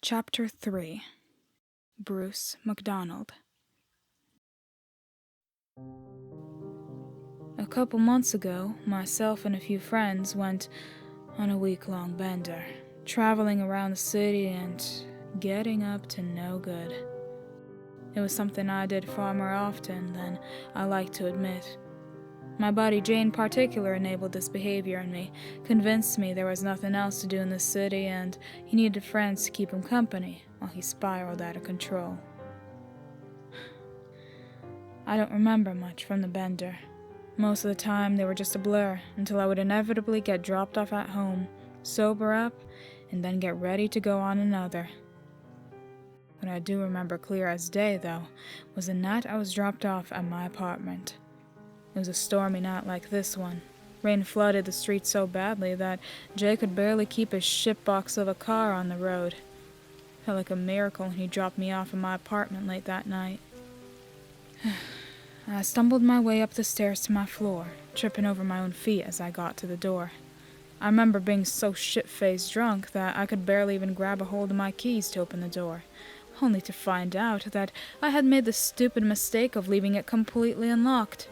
Chapter 3 Bruce MacDonald. A couple months ago, myself and a few friends went on a week-long bender, traveling around the city and getting up to no good. It was something I did far more often than I like to admit. My buddy Jay in particular enabled this behavior in me, convinced me there was nothing else to do in the city and he needed friends to keep him company while he spiraled out of control. I don't remember much from the bender. Most of the time they were just a blur until I would inevitably get dropped off at home, sober up, and then get ready to go on another. What I do remember clear as day, though, was the night I was dropped off at my apartment. It was a stormy night like this one. Rain flooded the streets so badly that Jay could barely keep his shitbox of a car on the road. Felt like a miracle when he dropped me off in my apartment late that night. I stumbled my way up the stairs to my floor, tripping over my own feet as I got to the door. I remember being so shit-faced drunk that I could barely even grab a hold of my keys to open the door, only to find out that I had made the stupid mistake of leaving it completely unlocked.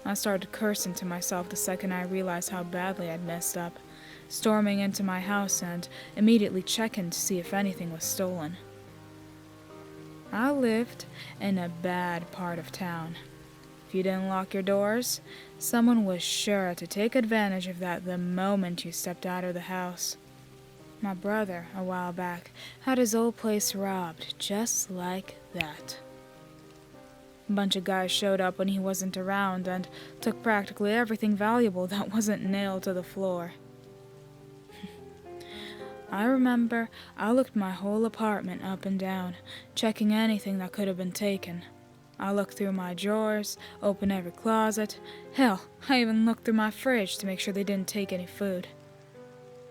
I started cursing to myself the second I realized how badly I'd messed up, storming into my house and immediately checking to see if anything was stolen. I lived in a bad part of town. If you didn't lock your doors, someone was sure to take advantage of that the moment you stepped out of the house. My brother, a while back, had his old place robbed just like that. A bunch of guys showed up when he wasn't around and took practically everything valuable that wasn't nailed to the floor. I remember I looked my whole apartment up and down, checking anything that could have been taken. I looked through my drawers, opened every closet. Hell, I even looked through my fridge to make sure they didn't take any food.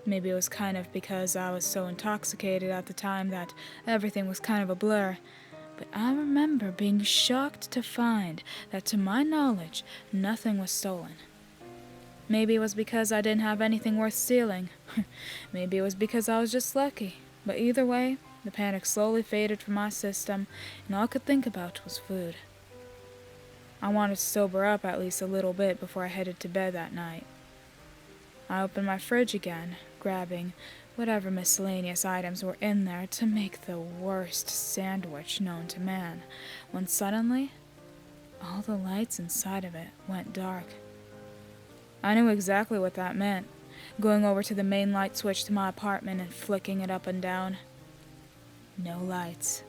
Maybe it was kind of because I was so intoxicated at the time that everything was kind of a blur. But I remember being shocked to find that, to my knowledge, nothing was stolen. Maybe it was because I didn't have anything worth stealing. Maybe it was because I was just lucky. But either way, the panic slowly faded from my system, and all I could think about was food. I wanted to sober up at least a little bit before I headed to bed that night. I opened my fridge again, grabbing whatever miscellaneous items were in there to make the worst sandwich known to man, when suddenly, all the lights inside of it went dark. I knew exactly what that meant, going over to the main light switch to my apartment and flicking it up and down. No lights.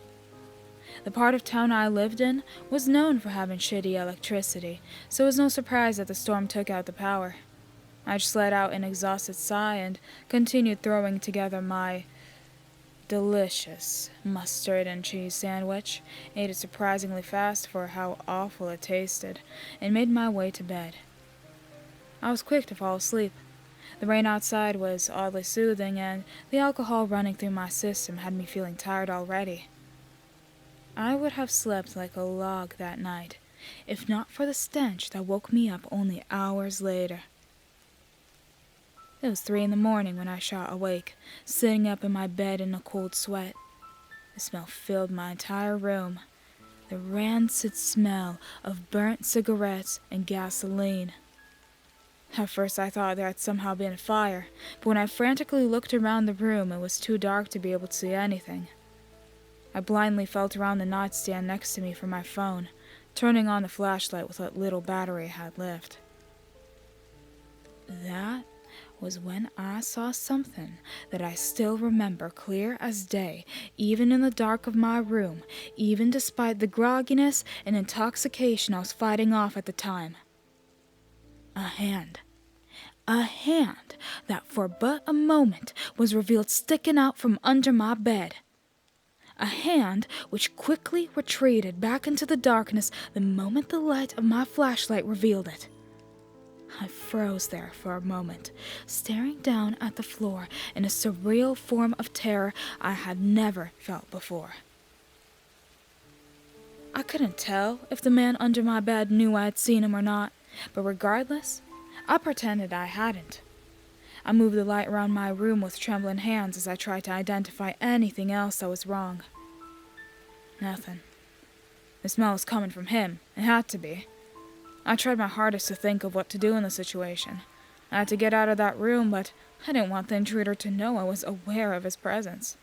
The part of town I lived in was known for having shitty electricity, so it was no surprise that the storm took out the power. I just let out an exhausted sigh and continued throwing together my delicious mustard and cheese sandwich, ate it surprisingly fast for how awful it tasted, and made my way to bed. I was quick to fall asleep. The rain outside was oddly soothing, and the alcohol running through my system had me feeling tired already. I would have slept like a log that night, if not for the stench that woke me up only hours later. It was 3 a.m. when I shot awake, sitting up in my bed in a cold sweat. The smell filled my entire room. The rancid smell of burnt cigarettes and gasoline. At first I thought there had somehow been a fire, but when I frantically looked around the room, it was too dark to be able to see anything. I blindly felt around the nightstand next to me for my phone, turning on the flashlight with what little battery I had left. That was when I saw something that I still remember clear as day, even in the dark of my room, even despite the grogginess and intoxication I was fighting off at the time. A hand. A hand that for but a moment was revealed sticking out from under my bed. A hand which quickly retreated back into the darkness the moment the light of my flashlight revealed it. I froze there for a moment, staring down at the floor in a surreal form of terror I had never felt before. I couldn't tell if the man under my bed knew I had seen him or not, but regardless, I pretended I hadn't. I moved the light around my room with trembling hands as I tried to identify anything else that was wrong. Nothing. The smell was coming from him. It had to be. I tried my hardest to think of what to do in the situation. I had to get out of that room, but I didn't want the intruder to know I was aware of his presence.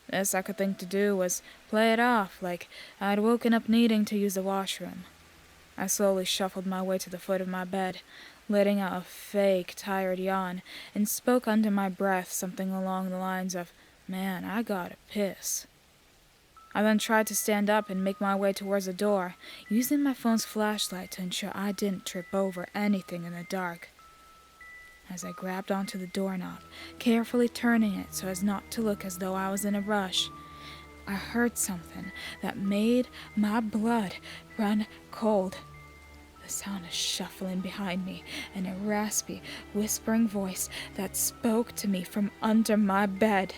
The best I could think to do was play it off like I'd woken up needing to use the washroom. I slowly shuffled my way to the foot of my bed, letting out a fake, tired yawn, and spoke under my breath something along the lines of, "Man, I gotta piss." I then tried to stand up and make my way towards the door, using my phone's flashlight to ensure I didn't trip over anything in the dark. As I grabbed onto the doorknob, carefully turning it so as not to look as though I was in a rush, I heard something that made my blood run cold. The sound of shuffling behind me and a raspy, whispering voice that spoke to me from under my bed.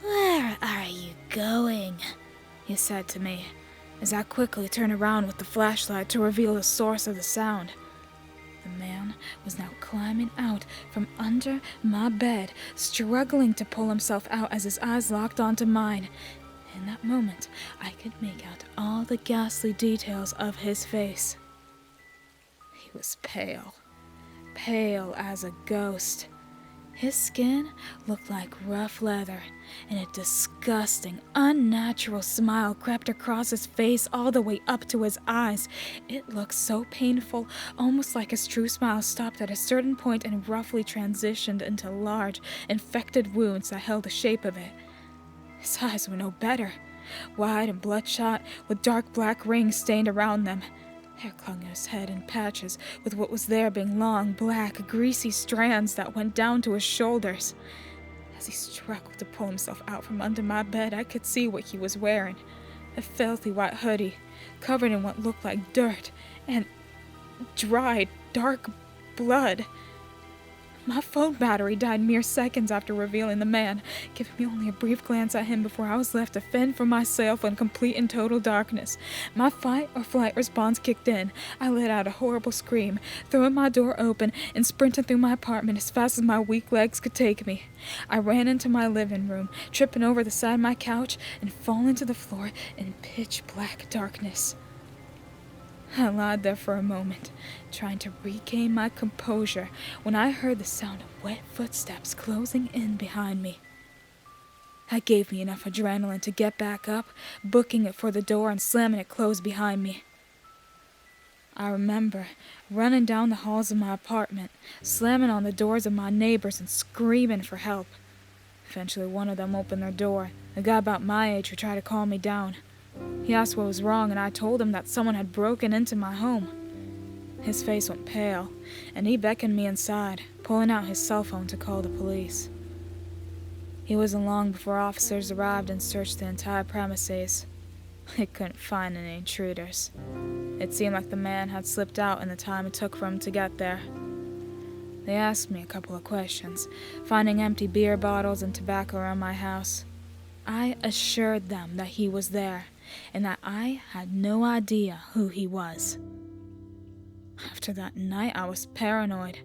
"Where are you going?" he said to me, as I quickly turned around with the flashlight to reveal the source of the sound. The man was now climbing out from under my bed, struggling to pull himself out as his eyes locked onto mine. In that moment, I could make out all the ghastly details of his face. He was pale, pale as a ghost. His skin looked like rough leather, and a disgusting, unnatural smile crept across his face all the way up to his eyes. It looked so painful, almost like his true smile stopped at a certain point and roughly transitioned into large, infected wounds that held the shape of it. His eyes were no better, wide and bloodshot, with dark black rings stained around them. Hair clung to his head in patches, with what was there being long, black, greasy strands that went down to his shoulders. As he struggled to pull himself out from under my bed, I could see what he was wearing. A filthy white hoodie, covered in what looked like dirt and dried, dark blood. My phone battery died mere seconds after revealing the man, giving me only a brief glance at him before I was left to fend for myself in complete and total darkness. My fight or flight response kicked in. I let out a horrible scream, throwing my door open and sprinting through my apartment as fast as my weak legs could take me. I ran into my living room, tripping over the side of my couch and falling to the floor in pitch black darkness. I lied there for a moment, trying to regain my composure, when I heard the sound of wet footsteps closing in behind me. That gave me enough adrenaline to get back up, booking it for the door and slamming it closed behind me. I remember running down the halls of my apartment, slamming on the doors of my neighbors and screaming for help. Eventually one of them opened their door, a guy about my age who tried to calm me down. He asked what was wrong, and I told him that someone had broken into my home. His face went pale, and he beckoned me inside, pulling out his cell phone to call the police. It wasn't long before officers arrived and searched the entire premises. They couldn't find any intruders. It seemed like the man had slipped out in the time it took for him to get there. They asked me a couple of questions, finding empty beer bottles and tobacco around my house. I assured them that he was there, and that I had no idea who he was. After that night, I was paranoid.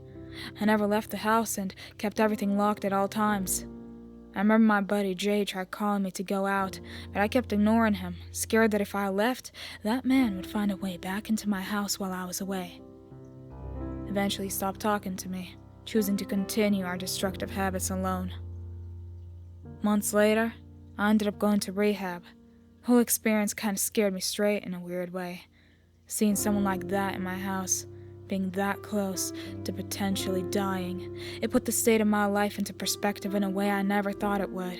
I never left the house and kept everything locked at all times. I remember my buddy Jay tried calling me to go out, but I kept ignoring him, scared that if I left, that man would find a way back into my house while I was away. Eventually he stopped talking to me, choosing to continue our destructive habits alone. Months later, I ended up going to rehab. The whole experience kind of scared me straight in a weird way. Seeing someone like that in my house, being that close to potentially dying, it put the state of my life into perspective in a way I never thought it would.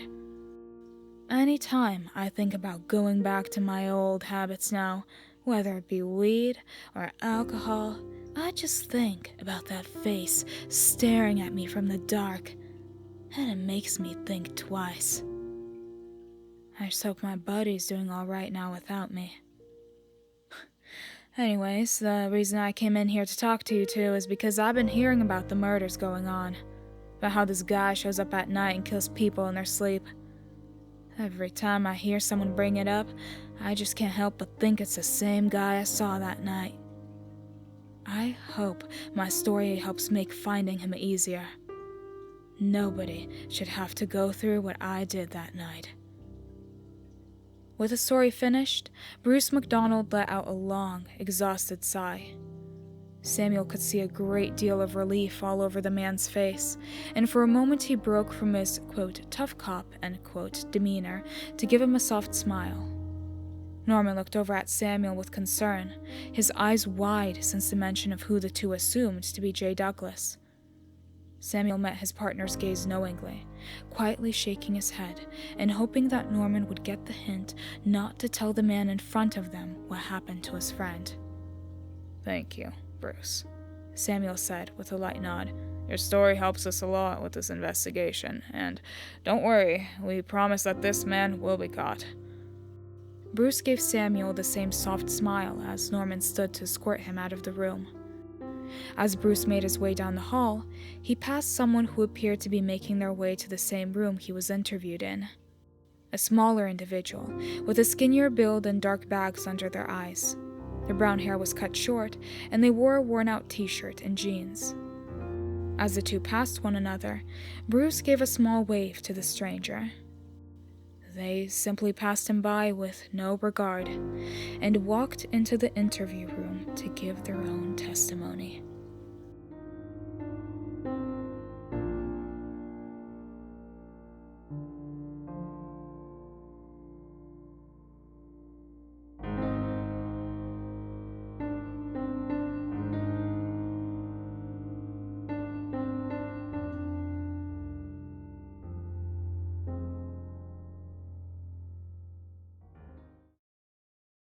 Anytime I think about going back to my old habits now, whether it be weed or alcohol, I just think about that face staring at me from the dark, and it makes me think twice. I just hope my buddy's doing alright now without me. Anyways, the reason I came in here to talk to you two is because I've been hearing about the murders going on. About how this guy shows up at night and kills people in their sleep. Every time I hear someone bring it up, I just can't help but think it's the same guy I saw that night. I hope my story helps make finding him easier. Nobody should have to go through what I did that night. With the story finished, Bruce MacDonald let out a long, exhausted sigh. Samuel could see a great deal of relief all over the man's face, and for a moment he broke from his, quote, tough cop, end quote, demeanor to give him a soft smile. Norman looked over at Samuel with concern, his eyes wide since the mention of who the two assumed to be J. Douglas. Samuel met his partner's gaze knowingly, quietly shaking his head and hoping that Norman would get the hint not to tell the man in front of them what happened to his friend. "Thank you, Bruce," Samuel said with a light nod. "Your story helps us a lot with this investigation, and don't worry, we promise that this man will be caught." Bruce gave Samuel the same soft smile as Norman stood to escort him out of the room. As Bruce made his way down the hall, he passed someone who appeared to be making their way to the same room he was interviewed in. A smaller individual, with a skinnier build and dark bags under their eyes. Their brown hair was cut short, and they wore a worn-out t-shirt and jeans. As the two passed one another, Bruce gave a small wave to the stranger. They simply passed him by with no regard, and walked into the interview room to give their own testimony.